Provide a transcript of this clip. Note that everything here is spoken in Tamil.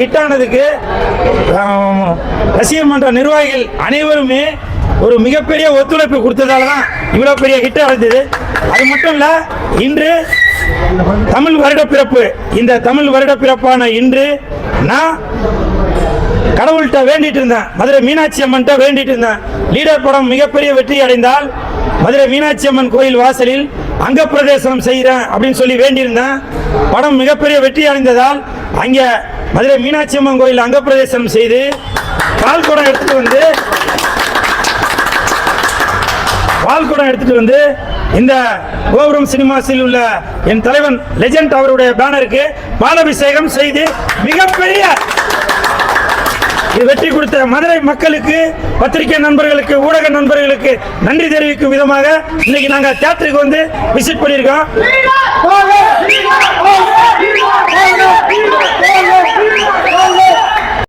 ஹிட்டானதுக்கு ரசிகர் மன்ற நிர்வாகிகள் அனைவருமே ஒரு மிகப்பெரிய ஒத்துழைப்பு கொடுத்ததால தான் இவ்வளோ பெரிய ஹிட் அடைந்தது. அது மட்டும் இல்லை, இன்று தமிழ் வருடப்பிறப்பு. இந்த தமிழ் வருடப்பிறப்பான இன்று நான் கடவுள்கிட்ட வேண்டிட்டு இருந்தேன், மதுரை மீனாட்சி அம்மன்கிட்ட வேண்டிட்டு இருந்தேன். லீடர் படம் மிகப்பெரிய வெற்றி அடைந்தால் மதுரை மீனாட்சி அம்மன் கோயில் வாசலில் அங்க பிரதேசனம் செய்கிறேன் அப்படின்னு சொல்லி வேண்டியிருந்தேன். படம் மிகப்பெரிய வெற்றி அடைந்ததால் அங்கே மதுரை மீனாட்சி அம்மன் கோயில் அங்க பிரதேசனம் செய்து பால்குடம் எடுத்துட்டு வந்து இந்த கோபுரம் சினிமாஸில் உள்ள என் தலைவன் லெஜண்ட் அவருடைய பேனருக்கு பாலாபிஷேகம் செய்து மிகப்பெரிய வெற்றி கொடுத்த மதுரை மக்களுக்கு, பத்திரிகை நண்பர்களுக்கு, ஊடக நண்பர்களுக்கு நன்றி தெரிவிக்கும் விதமாக இன்னைக்கு நாங்க தியேட்டருக்கு வந்து விசிட் பண்ணியிருக்கோம்.